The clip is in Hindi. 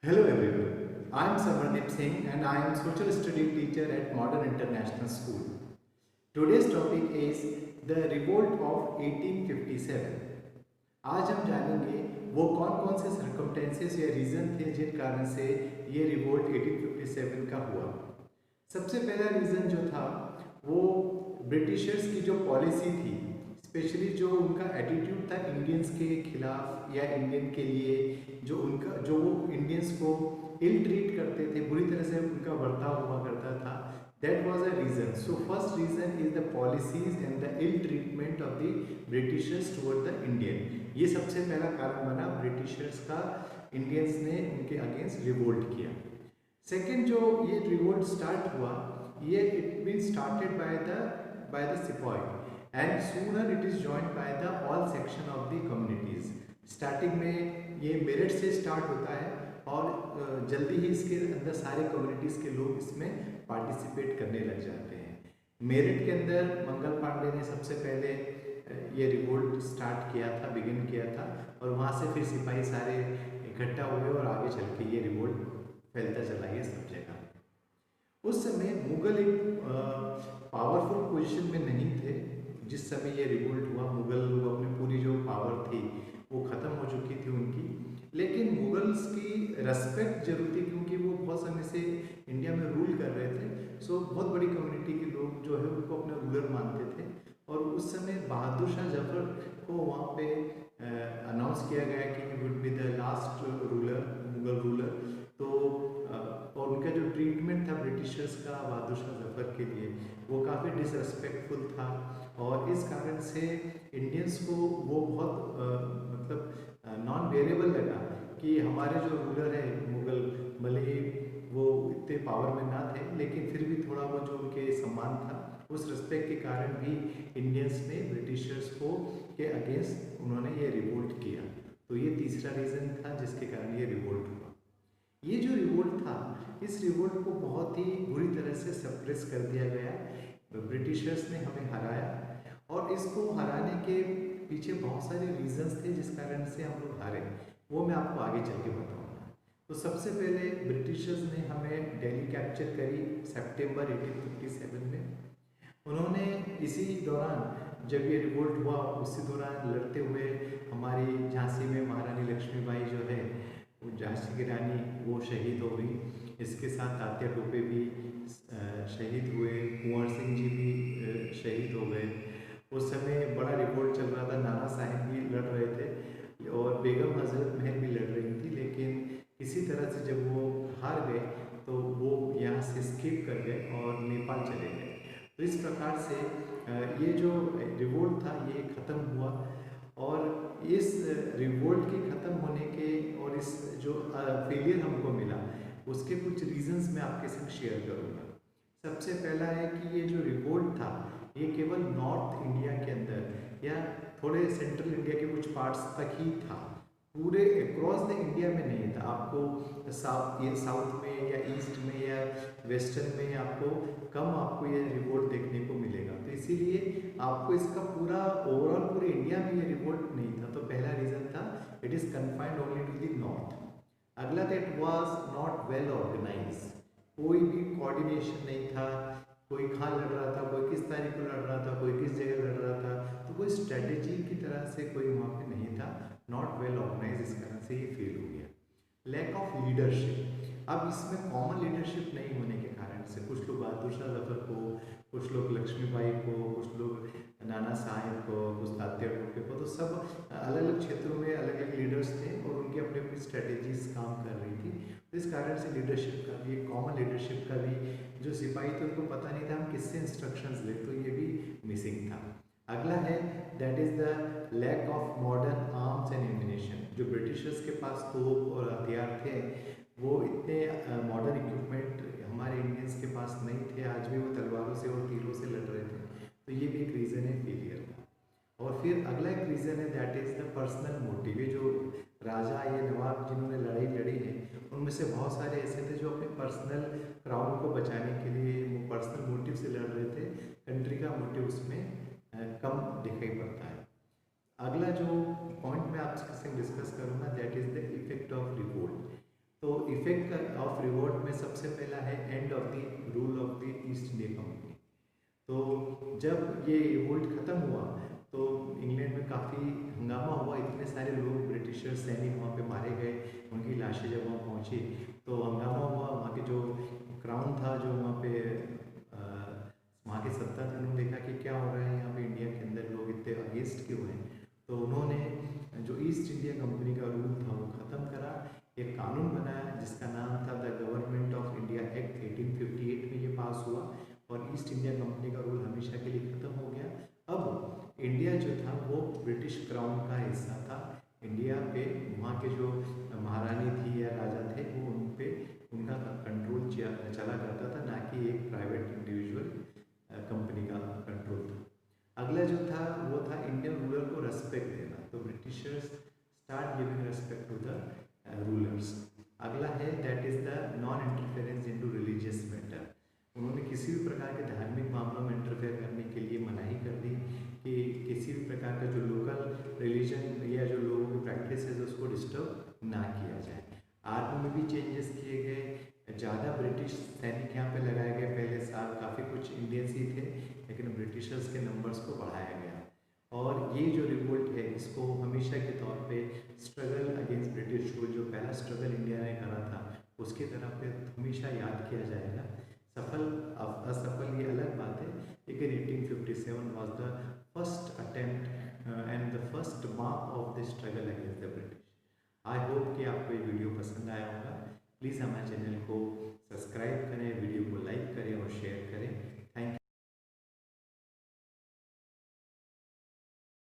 Hello everyone, I am Samardeep Singh and I am social study teacher at Modern International School. Today's topic is the revolt of 1857. आज हम जानेंगे वो कौन कौन से सर्कमटेंसेस या रीज़न थे जिन कारण से ये रिवोल्ट 1857 का हुआ। सबसे पहला रीज़न जो था वो ब्रिटिशर्स की जो पॉलिसी थी, स्पेशली जो उनका एटीट्यूड था इंडियंस के खिलाफ या इंडियन के लिए, जो वो इंडियंस को इल ट्रीट करते थे, बुरी तरह से उनका बर्ताव हुआ करता था। That was a reason. So first reason is the policies and the ill treatment of the Britishers toward the Indian. ये सबसे पहला कारण बना ब्रिटिशर्स का, इंडियंस ने उनके अगेंस्ट रिवोल्ट किया। सेकेंड, जो ये रिवोल्ट स्टार्ट हुआ, ये it been started by the sepoy and sooner it is joined by the all section of the communities. Starting में ये मेरठ से स्टार्ट होता है और जल्दी ही इसके अंदर सारे कम्युनिटीज़ के लोग इसमें पार्टिसिपेट करने लग जाते हैं। मेरठ के अंदर मंगल पांडे ने सबसे पहले ये रिवोल्ट स्टार्ट किया था, बिगिन किया था, और वहाँ से फिर सिपाही सारे इकट्ठा हुए और आगे चल के ये रिवोल्ट फैलता चला गया सब जगह। उस समय मुगल एक पावरफुल पोजीशन में नहीं थे। जिस समय ये रिवोल्ट हुआ, मुगल लोग अपनी पूरी जो पावर थी वो ख़त्म हो चुकी थी उनकी, लेकिन मुगल्स की रेस्पेक्ट जरूर थी क्योंकि वो बहुत समय से इंडिया में रूल कर रहे थे। सो बहुत बड़ी कम्युनिटी के लोग जो है उनको अपने रूलर मानते थे। और उस समय बहादुर शाह जफर को वहाँ पे अनाउंस किया गया कि he would be the last ruler, Mughal ruler. तो और उनका जो ट्रीटमेंट था ब्रिटिशर्स का बहादुर शाह जफर के लिए, वो काफ़ी डिसरेस्पेक्टफुल था। और इस कारण से इंडियंस को वो बहुत मतलब नॉन वेरिएबल लगा कि हमारे जो रूलर है मुगल, भले ही वो इतने पावर में ना थे, लेकिन फिर भी थोड़ा वो जो उनके सम्मान था, उस रिस्पेक्ट के कारण भी इंडियंस ने ब्रिटिशर्स को के अगेंस्ट उन्होंने ये रिवोल्ट किया। तो ये तीसरा रीज़न था जिसके कारण ये रिवोल्ट हुआ। ये जो रिवोल्ट था, इस रिवोल्ट को बहुत ही बुरी तरह से सप्रेस कर दिया गया। ब्रिटिशर्स ने हमें हराया और इसको हराने के पीछे बहुत सारे रीजंस थे जिस कारण से हम लोग हारे, वो मैं आपको आगे चल के बताऊँगा। तो सबसे पहले ब्रिटिशर्स ने हमें दिल्ली कैप्चर करी सितंबर 1857 में। उन्होंने इसी दौरान जब ये रिवोल्ट हुआ, उसी दौरान लड़ते हुए हमारी झांसी में महारानी लक्ष्मीबाई जो है, वो झांसी की रानी, वो शहीद हो गई। इसके साथ तात्या टोपे भी शहीद हुए, कुंवर सिंह जी भी शहीद हो गए। उस समय बड़ा रिवोल्ट चल रहा था, नाना साहिब भी लड़ रहे थे और बेगम हजरत महल भी लड़ रही थी, लेकिन किसी तरह से जब वो हार गए तो वो यहाँ से स्किप कर गए और नेपाल चले गए। तो इस प्रकार से ये जो रिवोल्ट था ये ख़त्म हुआ। और इस रिवोल्ट के ख़त्म होने के और इस जो फेलियर हमको मिला, उसके कुछ रीजंस मैं आपके संग शेयर करूँगा। सबसे पहला है कि ये जो रिवोल्ट था ये केवल नॉर्थ इंडिया के अंदर या थोड़े सेंट्रल इंडिया के कुछ पार्ट्स तक ही था, पूरे अक्रॉस द इंडिया में नहीं था। आपको साउथ में या ईस्ट में या वेस्टर्न में आपको ये रिवोल्ट देखने को मिलेगा। तो इसीलिए आपको इसका पूरा ओवरऑल पूरे इंडिया में ये रिवोल्ट नहीं था। तो पहला रीज़न था it is confined only to the north. अगला था it was not well organise, कोई भी कोऑर्डिनेशन नहीं था। कोई कहाँ लड़ रहा था, कोई किस तारीख को लड़ रहा था, कोई किस जगह लड़ रहा था, तो कोई स्ट्रेटेजी की तरह से कोई वहाँ पे नहीं था। नॉट वेल ऑर्गेनाइज, इस कारण से ये फेल हो गया। लैक ऑफ लीडरशिप, अब इसमें कॉमन लीडरशिप नहीं होने के कारण से कुछ लोग बहादुर शाह जफर को, कुछ लोग लक्ष्मीबाई को, कुछ लोग नाना साहेब को, कुछ तात्या टोपे को, तो सब अलग अलग क्षेत्रों में अलग अलग लीडर्स थे और उनकी अपनी अपनी स्ट्रेटेजीज काम कर रही थी। तो इस कारण से लीडरशिप का भी, कॉमन लीडरशिप का भी, जो सिपाही थे उनको पता नहीं था हम किससे इंस्ट्रक्शंस लें, तो ये भी मिसिंग था। अगला है that is the lack of modern arms and ammunition. जो ब्रिटिशर्स के पास तोप और हथियार थे, वो इतने मॉडर्न इक्विपमेंट हमारे इंडियंस के पास नहीं थे। आज भी वो तलवारों से और तीरों से लड़ रहे थे। तो ये भी एक रीज़न है फेलियर का। और फिर अगला एक रीज़न है that is the personal motive. ये जो राजा, ये नवाब जिन्होंने लड़ाई लड़ी है, उनमें से बहुत सारे ऐसे थे जो अपने पर्सनल क्राउन को बचाने के लिए वो पर्सनल मोटिव से लड़ रहे थे। कंट्री का मोटिव उसमें कम दिखाई पड़ता है। अगला जो पॉइंट मैं आपसे डिस्कस करूँगा that is the effect of revolt. तो इफेक्ट ऑफ रिवोल्ट में सबसे पहला है end of the rule of the east India company. तो जब ये रिवोल्ट ख़त्म हुआ तो इंग्लैंड में काफ़ी हंगामा हुआ, इतने सारे लोग ब्रिटिशर सैनिक वहाँ पे मारे गए, उनकी लाशें जब वहाँ पहुँची तो हंगामा हुआ। वहाँ के जो क्राउन था, जो वहाँ पे वहाँ की सत्ता थी, उन्होंने देखा कि क्या हो रहा है यहाँ पे इंडिया के अंदर, लोग इतने अगेंस्ट क्यों हैं। तो उन्होंने जो ईस्ट इंडिया कंपनी का रूल था वो ख़त्म करा, एक कानून बनाया जिसका नाम था the government of India act 1858 में ये पास हुआ और ईस्ट इंडिया कंपनी का रूल हमेशा के लिए ख़त्म हो गया। अब इंडिया जो था वो ब्रिटिश क्राउन का हिस्सा था। इंडिया पे वहाँ के जो महारानी थी या राजा थे वो उन पे उनका कंट्रोल चला करता था, ना कि एक प्राइवेट इंडिविजुअल कंपनी का कंट्रोल था। अगला जो था वो था इंडियन रूलर को रेस्पेक्ट देना। तो Britishers start giving respect to the rulers. अगला है that is the non interference into religious matter. उन्होंने किसी भी प्रकार के धार्मिक मामलों में इंटरफेयर करने के लिए मनाही कर दी कि किसी भी प्रकार का जो लोकल रिलीजन या जो लोगों की प्रैक्टिस है उसको डिस्टर्ब ना किया जाए। आर्मी में भी चेंजेस किए गए, ज़्यादा ब्रिटिश सैनिक यहाँ पे लगाए गए। पहले साल काफ़ी कुछ इंडियंस ही थे, लेकिन ब्रिटिशर्स के नंबर्स को बढ़ाया गया। और ये जो रिवोल्ट है इसको हमेशा के तौर पे स्ट्रगल अगेंस्ट ब्रिटिश रूल, जो पहला स्ट्रगल इंडिया ने करा था, उसकी तरह पे हमेशा याद किया जाएगा। सफल असफल ये अलग बात है, लेकिन 1857 was the first attempt and the first mark of the struggle against the British. I hope कि आपको ये वीडियो पसंद आया होगा। प्लीज़ हमारे चैनल को सब्सक्राइब